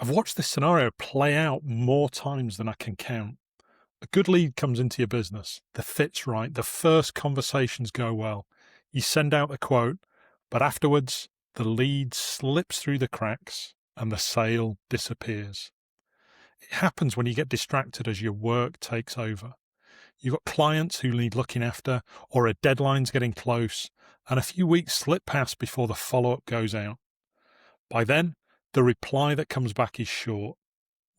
I've watched this scenario play out more times than I can count. A good lead comes into your business, the fit's right, the first conversations go well. You send out the quote, but afterwards, the lead slips through the cracks and the sale disappears. It happens when you get distracted as your work takes over. You've got clients who need looking after, or a deadline's getting close, and a few weeks slip past before the follow-up goes out. By then, the reply that comes back is short.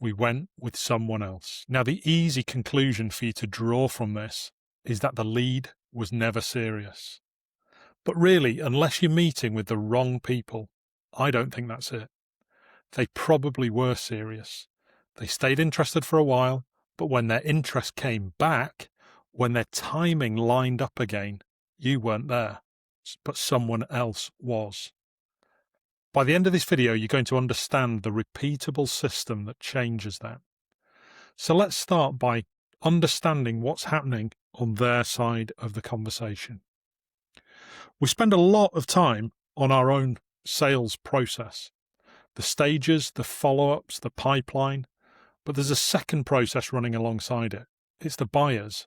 We went with someone else. Now, the easy conclusion for you to draw from this is that the lead was never serious. But really, unless you're meeting with the wrong people, I don't think that's it. They probably were serious. They stayed interested for a while, but when their interest came back, when their timing lined up again, you weren't there, but someone else was. By the end of this video, you're going to understand the repeatable system that changes that. So let's start by understanding what's happening on their side of the conversation. We spend a lot of time on our own sales process, the stages, the follow-ups, the pipeline, but there's a second process running alongside it. It's the buyers,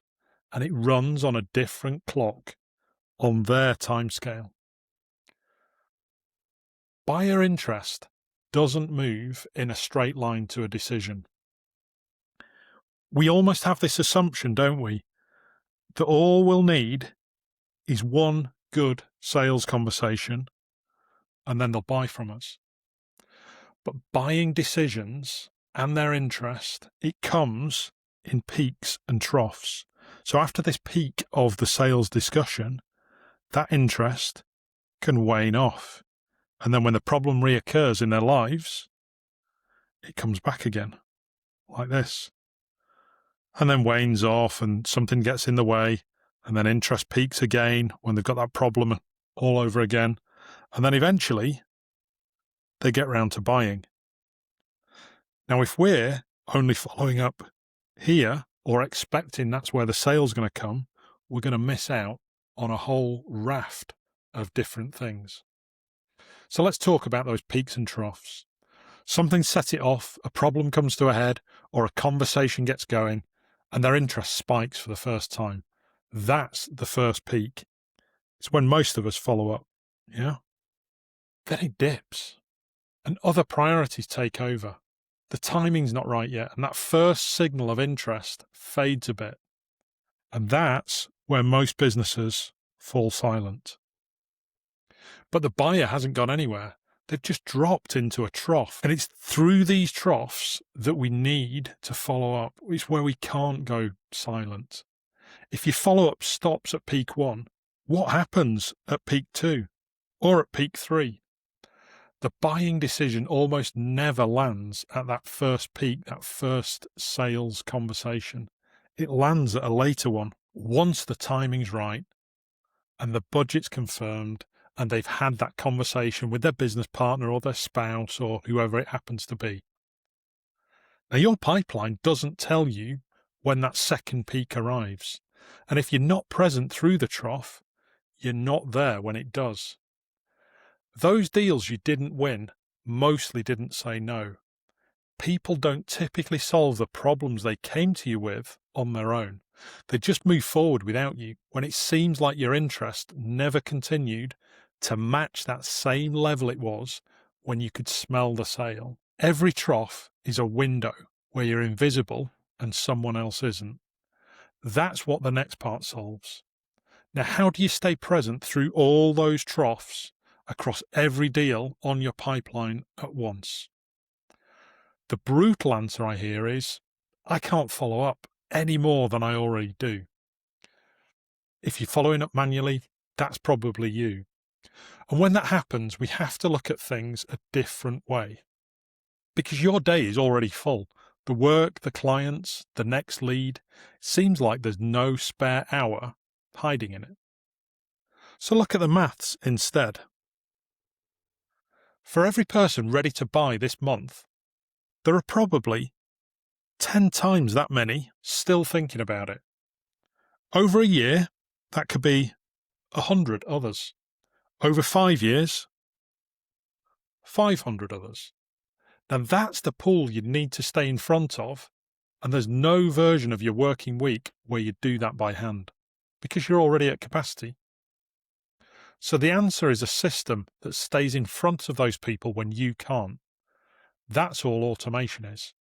and it runs on a different clock on their timescale. Buyer interest doesn't move in a straight line to a decision. We almost have this assumption, don't we, that all we'll need is one good sales conversation and then they'll buy from us. But buying decisions and their interest, it comes in peaks and troughs. So after this peak of the sales discussion, that interest can wane off. And then when the problem reoccurs in their lives, it comes back again, like this. And then wanes off and something gets in the way, and then interest peaks again when they've got that problem all over again. And then eventually, they get round to buying. Now, if we're only following up here or expecting that's where the sale's going to come, we're going to miss out on a whole raft of different things. So let's talk about those peaks and troughs. Something set it off, a problem comes to a head, or a conversation gets going, and their interest spikes for the first time. That's the first peak. It's when most of us follow up, yeah? Then it dips, and other priorities take over. The timing's not right yet, and that first signal of interest fades a bit. And that's where most businesses fall silent. But the buyer hasn't gone anywhere. They've just dropped into a trough. And it's through these troughs that we need to follow up. It's where we can't go silent. If your follow-up stops at peak 1, what happens at peak 2 or at peak 3? The buying decision almost never lands at that first peak, that first sales conversation. It lands at a later one once the timing's right and the budget's confirmed, and they've had that conversation with their business partner or their spouse or whoever it happens to be. Now, your pipeline doesn't tell you when that second peak arrives. And if you're not present through the trough, you're not there when it does. Those deals you didn't win mostly didn't say no. People don't typically solve the problems they came to you with on their own. They just move forward without you when it seems like your interest never continued to match that same level it was when you could smell the sale. Every trough is a window where you're invisible and someone else isn't. That's what the next part solves. Now, how do you stay present through all those troughs across every deal on your pipeline at once? The brutal answer I hear is, I can't follow up any more than I already do. If you're following up manually, that's probably you. And when that happens, we have to look at things a different way. Because your day is already full. The work, the clients, the next lead, it seems like there's no spare hour hiding in it. So look at the maths instead. For every person ready to buy this month, there are probably 10 times that many still thinking about it. Over a year, that could be 100 others. Over 5 years, 500 others. Now that's the pool you need to stay in front of, and there's no version of your working week where you do that by hand because you're already at capacity. So the answer is a system that stays in front of those people when you can't. That's all automation is.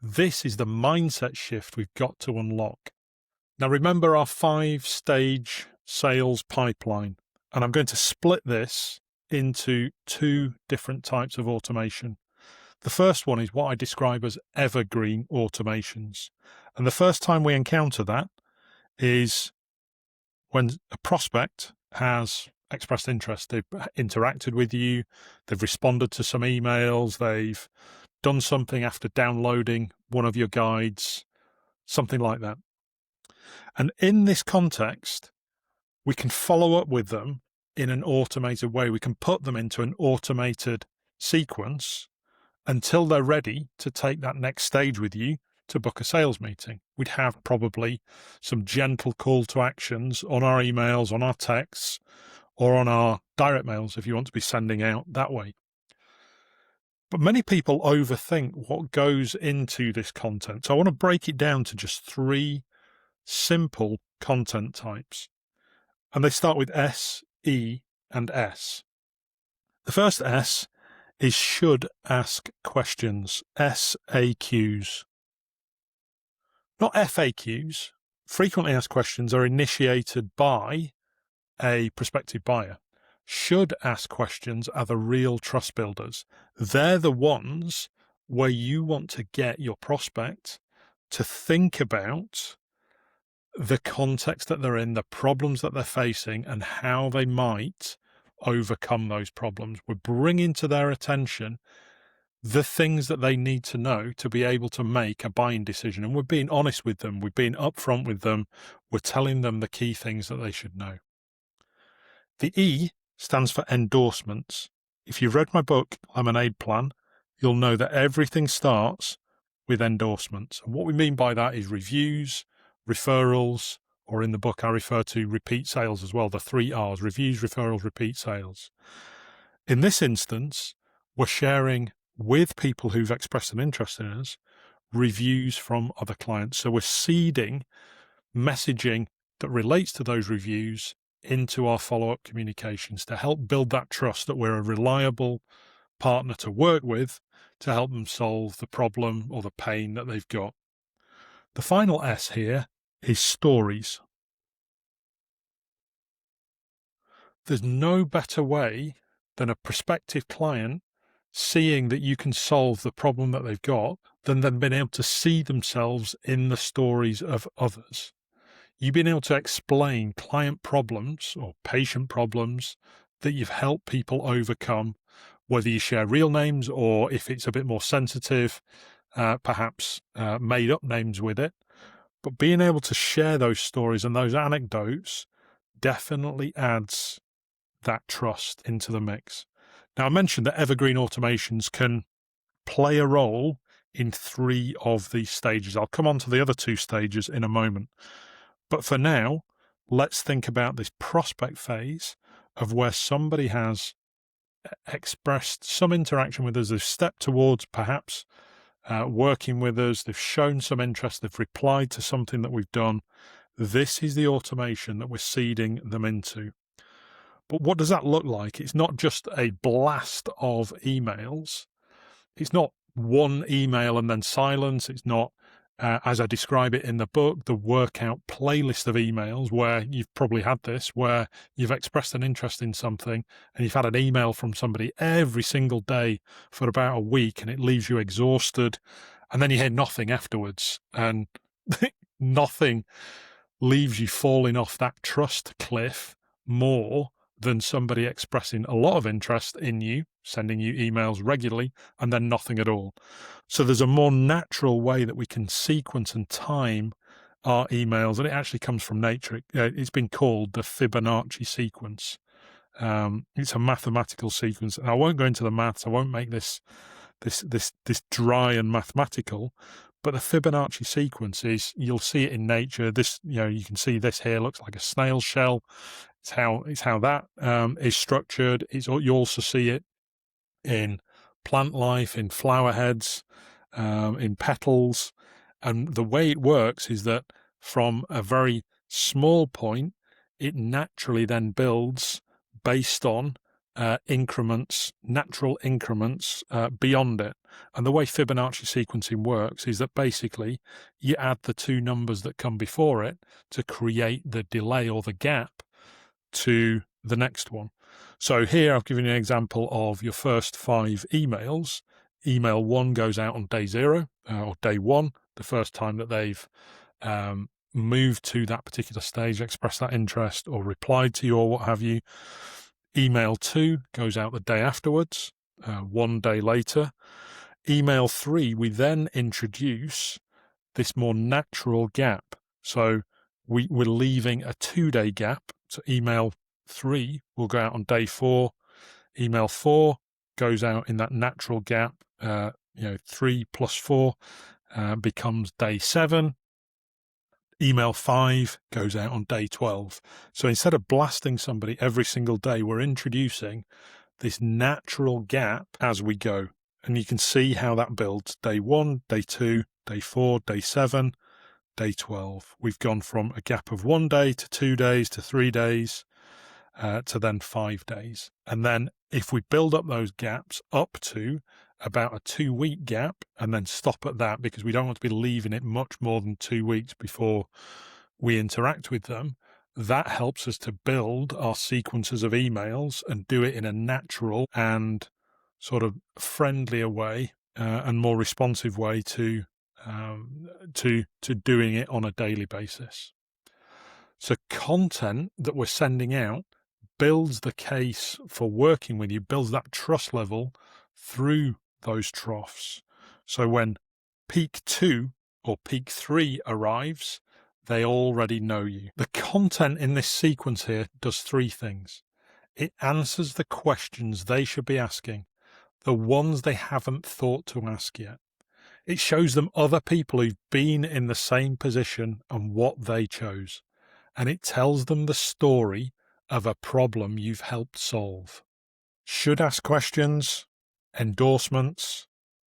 This is the mindset shift we've got to unlock. Now remember our 5-stage sales pipeline, and I'm going to split this into 2 different types of automation. The first one is what I describe as evergreen automations. And the first time we encounter that is when a prospect has expressed interest. They've interacted with you, they've responded to some emails, they've done something after downloading one of your guides, something like that. And in this context, we can follow up with them in an automated way. We can put them into an automated sequence until they're ready to take that next stage with you to book a sales meeting. We'd have probably some gentle call to actions on our emails, on our texts, or on our direct mails if you want to be sending out that way. But many people overthink what goes into this content. So I want to break it down to just 3 simple content types. And they start with S, E, and S. The first S is should ask questions, SAQs. Not FAQs. Frequently asked questions are initiated by a prospective buyer. Should ask questions are the real trust builders. They're the ones where you want to get your prospect to think about the context that they're in, the problems that they're facing, and how they might overcome those problems. We're bringing to their attention the things that they need to know to be able to make a buying decision. And we're being honest with them. We're being upfront with them. We're telling them the key things that they should know. The E stands for endorsements. If you've read my book, Lemonade Plan, you'll know that everything starts with endorsements. And what we mean by that is reviews, referrals, or in the book I refer to repeat sales as well, the 3 R's, reviews, referrals, repeat sales. In this instance, we're sharing with people who've expressed an interest in us reviews from other clients. So we're seeding messaging that relates to those reviews into our follow-up communications to help build that trust that we're a reliable partner to work with to help them solve the problem or the pain that they've got. The final S here is stories. There's no better way than a prospective client seeing that you can solve the problem that they've got than them being able to see themselves in the stories of others. You've been able to explain client problems or patient problems that you've helped people overcome, whether you share real names or if it's a bit more sensitive, perhaps made up names with it. But being able to share those stories and those anecdotes definitely adds that trust into the mix. Now, I mentioned that evergreen automations can play a role in 3 of these stages. I'll come on to the other 2 stages in a moment. But for now, let's think about this prospect phase of where somebody has expressed some interaction with us. They've stepped towards perhaps working with us. They've shown some interest. They've replied to something that we've done. This is the automation that we're seeding them into. But what does that look like? It's not just a blast of emails. It's not one email and then silence. It's not, as I describe it in the book, the workout playlist of emails where you've probably had this, where you've expressed an interest in something and you've had an email from somebody every single day for about a week and it leaves you exhausted and then you hear nothing afterwards and nothing leaves you falling off that trust cliff more than somebody expressing a lot of interest in you, sending you emails regularly, and then nothing at all. So there's a more natural way that we can sequence and time our emails, and it actually comes from nature. It's been called the Fibonacci sequence. It's a mathematical sequence, and I won't go into the maths. I won't make this dry and mathematical. But the Fibonacci sequence is, you'll see it in nature. This, you can see this here looks like a snail shell. It's how that is structured. You also see it in plant life, in flower heads, in petals. And the way it works is that from a very small point, it naturally then builds based on increments, natural increments beyond it. And the way Fibonacci sequencing works is that basically you add the two numbers that come before it to create the delay or the gap to the next one. So here I've given you an example of your first 5 emails. Email 1 goes out on day 0 or day 1, the first time that they've moved to that particular stage, expressed that interest or replied to you or what have you. Email 2 goes out the day afterwards, 1 day later. Email 3, we then introduce this more natural gap. So we're leaving a 2-day gap. So email 3 will go out on day 4. Email 4 goes out in that natural gap. 3 plus 4 becomes day 7. Email 5 goes out on day 12. So instead of blasting somebody every single day, we're introducing this natural gap as we go. And you can see how that builds. Day 1, day 2, day 4, day 7, day 12. We've gone from a gap of 1 day to 2 days to 3 days to then 5 days. And then if we build up those gaps up to about a 2-week gap and then stop at that, because we don't want to be leaving it much more than 2 weeks before we interact with them, that helps us to build our sequences of emails and do it in a natural and sort of friendlier way and more responsive way to doing it on a daily basis. So content that we're sending out builds the case for working with you, builds that trust level through those troughs. So when peak 2 or peak 3 arrives, they already know you. The content in this sequence here does 3 things. It answers the questions they should be asking, the ones they haven't thought to ask yet. It shows them other people who've been in the same position and what they chose. And it tells them the story of a problem you've helped solve. Should ask questions, endorsements,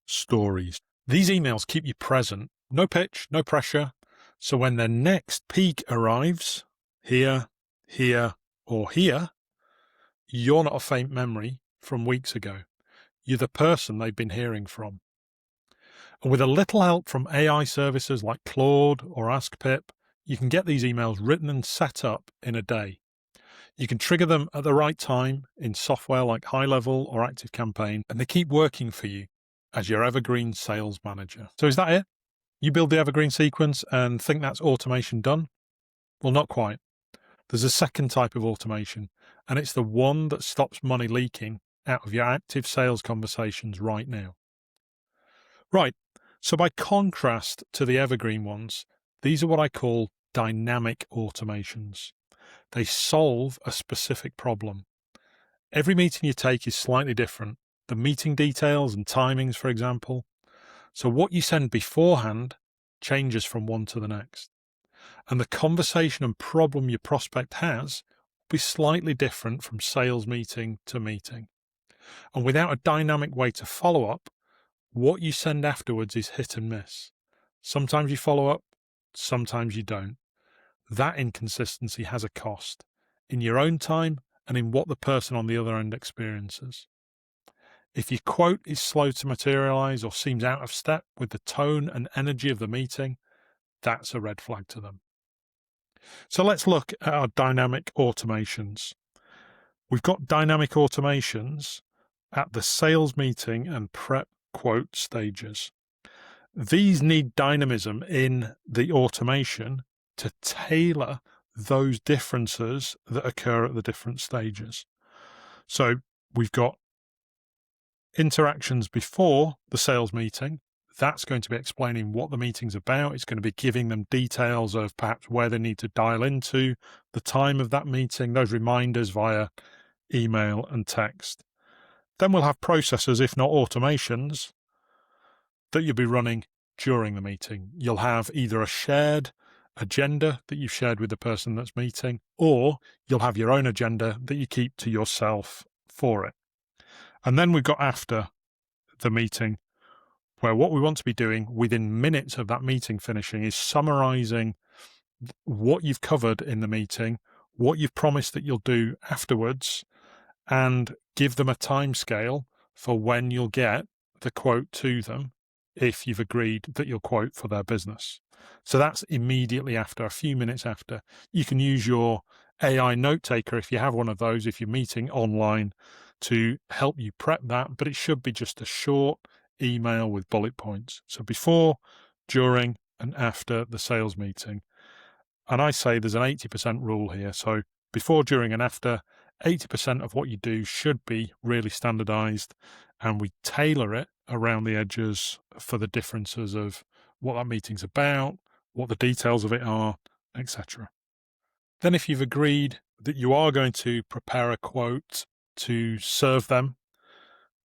stories. These emails keep you present. No pitch, no pressure. So when their next peak arrives, here, here, or here, you're not a faint memory from weeks ago. You're the person they've been hearing from. And with a little help from AI services like Claude or AskPip, you can get these emails written and set up in a day. You can trigger them at the right time in software like High Level or ActiveCampaign, and they keep working for you as your evergreen sales manager. So is that it? You build the evergreen sequence and think that's automation done? Well, not quite. There's a second type of automation, and it's the one that stops money leaking out of your active sales conversations right now. Right, so by contrast to the evergreen ones, these are what I call dynamic automations. They solve a specific problem. Every meeting you take is slightly different. The meeting details and timings, for example. So what you send beforehand changes from one to the next. And the conversation and problem your prospect has will be slightly different from sales meeting to meeting. And without a dynamic way to follow up, what you send afterwards is hit and miss. Sometimes you follow up, sometimes you don't. That inconsistency has a cost in your own time and in what the person on the other end experiences. If your quote is slow to materialize or seems out of step with the tone and energy of the meeting, that's a red flag to them. So let's look at our dynamic automations. We've got dynamic automations at the sales meeting and prep quote stages. These need dynamism in the automation to tailor those differences that occur at the different stages. So we've got interactions before the sales meeting. That's going to be explaining what the meeting's about. It's going to be giving them details of perhaps where they need to dial into, the time of that meeting, those reminders via email and text. Then we'll have processes, if not automations, that you'll be running during the meeting. You'll have either a shared agenda that you've shared with the person that's meeting, or you'll have your own agenda that you keep to yourself for it. And then we've got after the meeting, where what we want to be doing within minutes of that meeting finishing is summarizing what you've covered in the meeting, what you've promised that you'll do afterwards, and give them a timescale for when you'll get the quote to them if you've agreed that you'll quote for their business. So that's immediately after, a few minutes after. You can use your AI note taker if you have one of those, if you're meeting online, to help you prep that, but it should be just a short email with bullet points. So before, during, and after the sales meeting. And I say there's an 80% rule here. So before, during, and after, 80% of what you do should be really standardized, and we tailor it around the edges for the differences of what that meeting's about, what the details of it are, etc. Then if you've agreed that you are going to prepare a quote to serve them,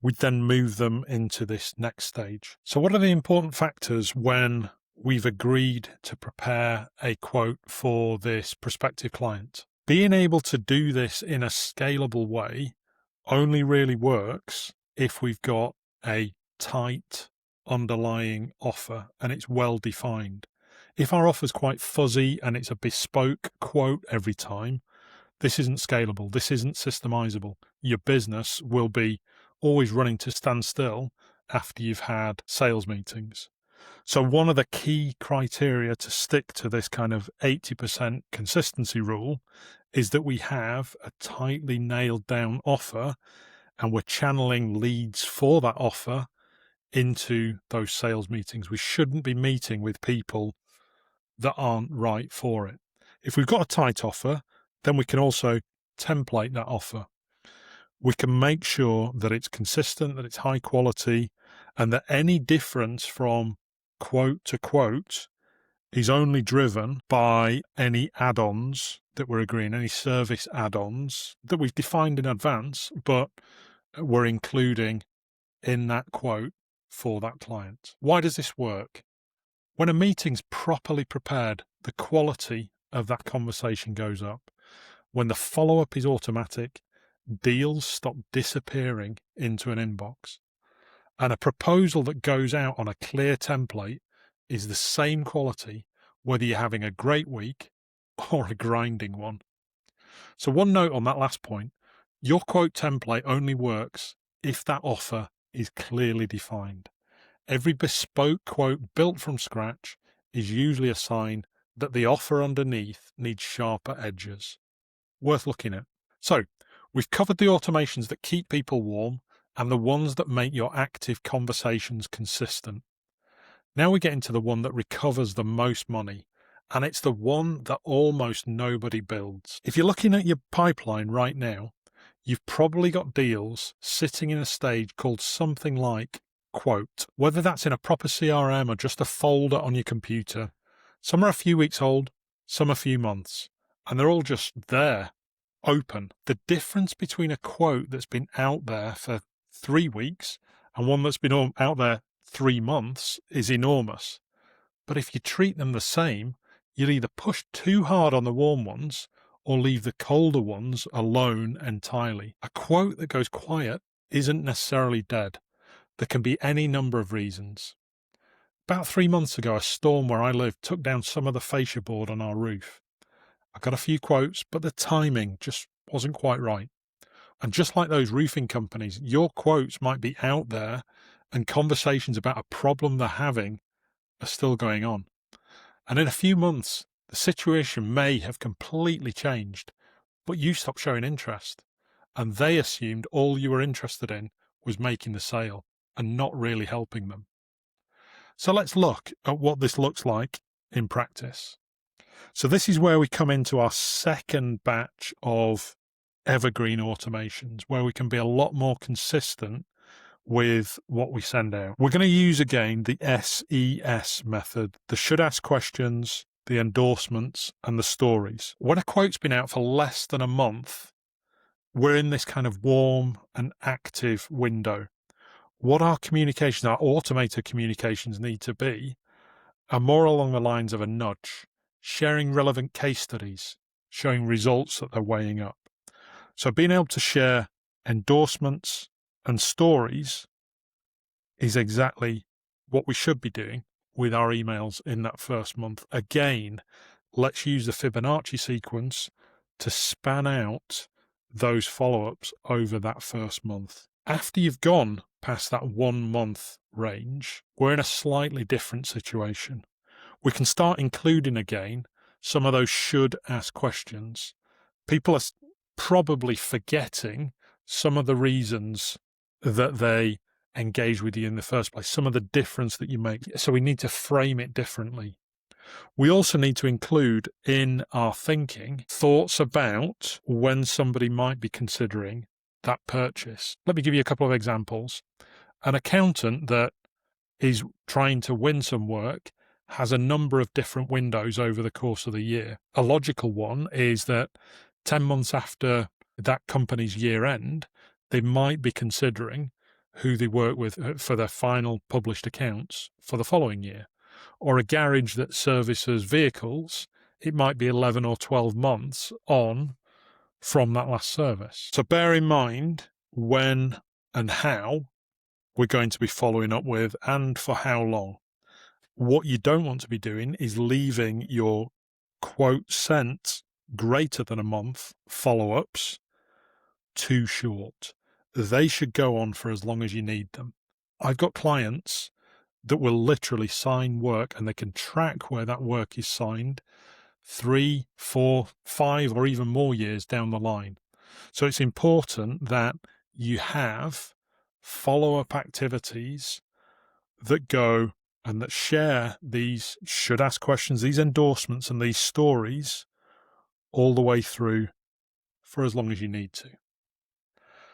we then move them into this next stage. So what are the important factors when we've agreed to prepare a quote for this prospective client? Being able to do this in a scalable way only really works if we've got a tight underlying offer and it's well defined. If our offer's quite fuzzy and it's a bespoke quote every time, this isn't scalable. This isn't systemizable. Your business will be always running to stand still after you've had sales meetings. So one of the key criteria to stick to this kind of 80% consistency rule is that we have a tightly nailed down offer and we're channeling leads for that offer into those sales meetings. We shouldn't be meeting with people that aren't right for it. If we've got a tight offer, then we can also template that offer. We can make sure that it's consistent, that it's high quality, and that any difference from quote to quote is only driven by any add-ons that we're agreeing, any service add-ons that we've defined in advance, but we're including in that quote for that client. Why does this work? When a meeting's properly prepared, the quality of that conversation goes up. When the follow-up is automatic, deals stop disappearing into an inbox. And a proposal that goes out on a clear template is the same quality whether you're having a great week or a grinding one. So one note on that last point, your quote template only works if that offer is clearly defined. Every bespoke quote built from scratch is usually a sign that the offer underneath needs sharper edges. Worth looking at. So we've covered the automations that keep people warm and the ones that make your active conversations consistent. Now we get into the one that recovers the most money, and it's the one that almost nobody builds. If you're looking at your pipeline right now, you've probably got deals sitting in a stage called something like quote. Whether that's in a proper CRM or just a folder on your computer, some are a few weeks old, some a few months, and they're all just there, open. The difference between a quote that's been out there for 3 weeks and one that's been out there 3 months is enormous. But if you treat them the same, you'll either push too hard on the warm ones or leave the colder ones alone entirely. A quote that goes quiet isn't necessarily dead. There can be any number of reasons. About 3 months ago, a storm where I live took down some of the fascia board on our roof. I got a few quotes, but the timing just wasn't quite right. And just like those roofing companies, your quotes might be out there and conversations about a problem they're having are still going on. And in a few months, the situation may have completely changed, but you stopped showing interest. And they assumed all you were interested in was making the sale and not really helping them. So let's look at what this looks like in practice. So this is where we come into our second batch of evergreen automations, where we can be a lot more consistent with what we send out. We're going to use again the SES method, the should ask questions, the endorsements, and the stories. When a quote's been out for less than a month, we're in this kind of warm and active window. What our communications, our automated communications need to be are more along the lines of a nudge, sharing relevant case studies, showing results that they're weighing up. So being able to share endorsements and stories is exactly what we should be doing with our emails in that first month. Again, let's use the Fibonacci sequence to span out those follow-ups over that first month. After you've gone past that 1 month range, we're in a slightly different situation. We can start including again some of those should ask questions. People are probably forgetting some of the reasons that they engage with you in the first place, some of the difference that you make. So we need to frame it differently. We also need to include in our thinking thoughts about when somebody might be considering that purchase. Let me give you a couple of examples. An accountant that is trying to win some work has a number of different windows over the course of the year. A logical one is that 10 months after that company's year end, they might be considering who they work with for their final published accounts for the following year. Or a garage that services vehicles, it might be 11 or 12 months on from that last service. So bear in mind when and how we're going to be following up with and for how long. What you don't want to be doing is leaving your quote sent greater than a month follow-ups too short. They should go on for as long as you need them. I've got clients that will literally sign work and they can track where that work is signed 3, 4, 5, or even more years down the line. So it's important that you have follow-up activities that go and that share these should ask questions, these endorsements and these stories all the way through for as long as you need to.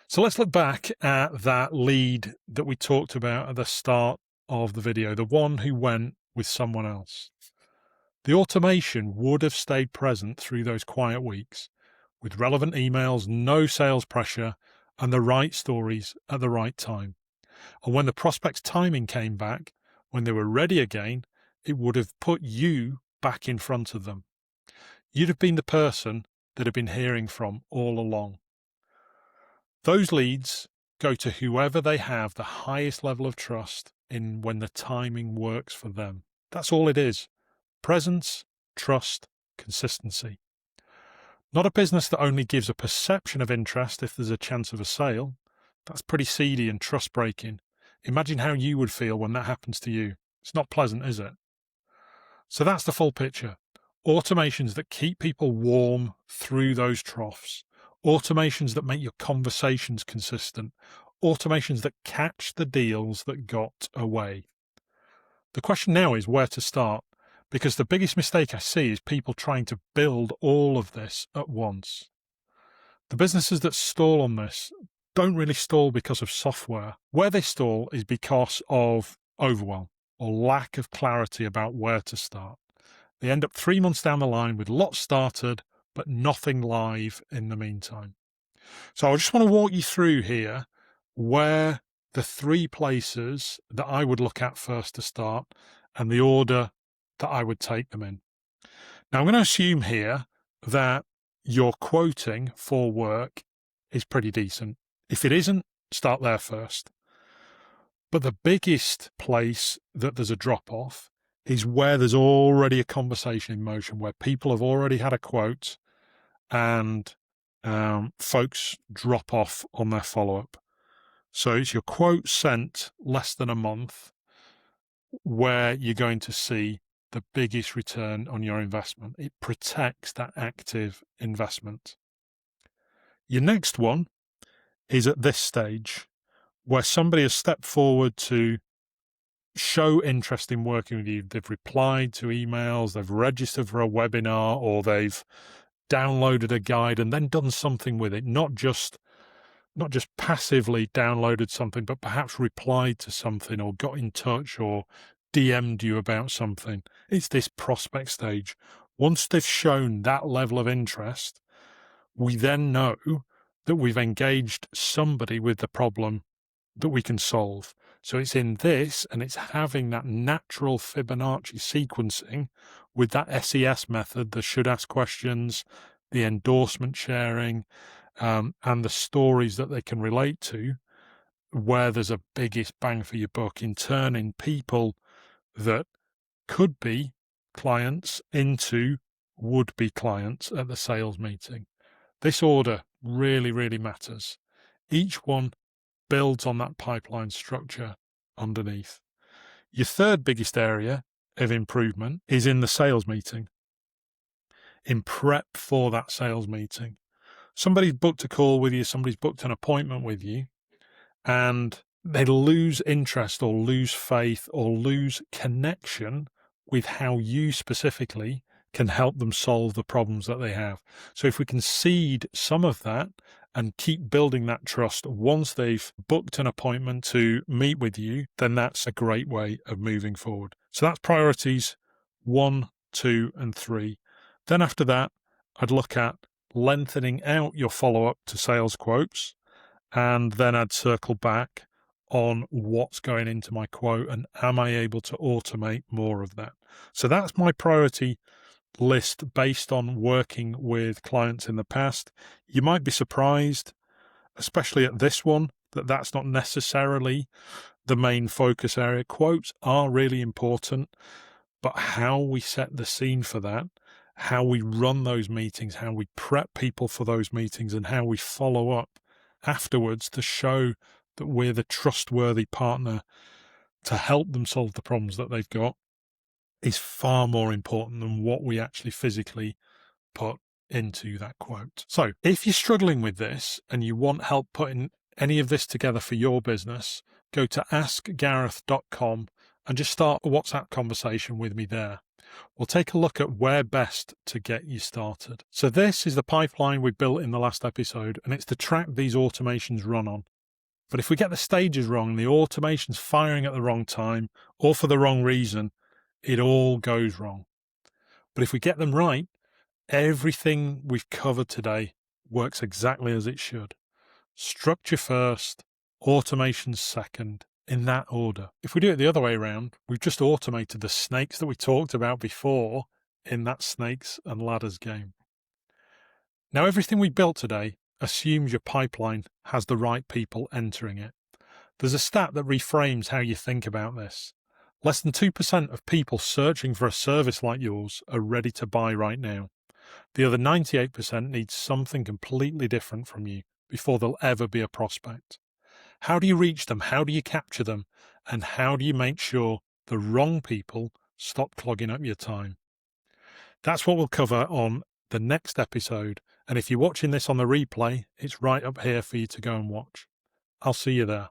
So let's look back at that lead that we talked about at the start of the video, the one who went with someone else. The automation would have stayed present through those quiet weeks with relevant emails, no sales pressure, and the right stories at the right time. And when the prospect's timing came back, when they were ready again, it would have put you back in front of them. You'd have been the person that had been hearing from all along. Those leads go to whoever they have the highest level of trust in when the timing works for them. That's all it is. Presence, trust, consistency. Not a business that only gives a perception of interest if there's a chance of a sale. That's pretty seedy and trust-breaking. Imagine how you would feel when that happens to you. It's not pleasant, is it? So that's the full picture. Automations that keep people warm through those troughs. Automations that make your conversations consistent. Automations that catch the deals that got away. The question now is where to start, because the biggest mistake I see is people trying to build all of this at once. The businesses that stall on this don't really stall because of software. Where they stall is because of overwhelm or lack of clarity about where to start. They end up 3 months down the line with lots started, but nothing live in the meantime. So I just want to walk you through here where the 3 places that I would look at first to start and the order that I would take them in. Now I'm going to assume here that your quoting for work is pretty decent. If it isn't, start there first. But the biggest place that there's a drop-off is where there's already a conversation in motion, where people have already had a quote and folks drop off on their follow-up. So it's your quote sent less than a month where you're going to see the biggest return on your investment. It protects that active investment. Your next one is at this stage where somebody has stepped forward to show interest in working with you. They've replied to emails, they've registered for a webinar, or they've downloaded a guide and then done something with it, not just passively downloaded something, but perhaps replied to something or got in touch or DM'd you about something. It's this prospect stage. Once they've shown that level of interest, we then know that we've engaged somebody with the problem that we can solve. So it's in this, and it's having that natural Fibonacci sequencing with that SES method, the should ask questions, the endorsement sharing, and the stories that they can relate to, where there's a biggest bang for your buck in turning people that could be clients into would-be clients at the sales meeting. This order really, really matters. Each one builds on that pipeline structure underneath. Your third biggest area of improvement is in the sales meeting, in prep for that sales meeting. Somebody's booked a call with you, somebody's booked an appointment with you, and they lose interest or lose faith or lose connection with how you specifically can help them solve the problems that they have. So if we can seed some of that and keep building that trust once they've booked an appointment to meet with you, then that's a great way of moving forward. So that's priorities 1, 2, and 3. Then after that, I'd look at lengthening out your follow-up to sales quotes, and then I'd circle back on what's going into my quote and am I able to automate more of that. So that's my priority list based on working with clients in the past. You might be surprised, especially at this one, that that's not necessarily the main focus area. Quotes are really important, but how we set the scene for that, how we run those meetings, how we prep people for those meetings, and how we follow up afterwards to show that we're the trustworthy partner to help them solve the problems that they've got is far more important than what we actually physically put into that quote. So if you're struggling with this and you want help putting any of this together for your business, go to askgareth.com and just start a WhatsApp conversation with me there. We'll take a look at where best to get you started. So this is the pipeline we built in the last episode, and it's the track these automations run on. But if we get the stages wrong, the automation's firing at the wrong time or for the wrong reason, it all goes wrong. But if we get them right, everything we've covered today works exactly as it should. Structure first, automation second, in that order. If we do it the other way around, we've just automated the snakes that we talked about before in that snakes and ladders game. Now, everything we built today assumes your pipeline has the right people entering it. There's a stat that reframes how you think about this. Less than 2% of people searching for a service like yours are ready to buy right now. The other 98% need something completely different from you before they'll ever be a prospect. How do you reach them? How do you capture them? And how do you make sure the wrong people stop clogging up your time? That's what we'll cover on the next episode. And if you're watching this on the replay, it's right up here for you to go and watch. I'll see you there.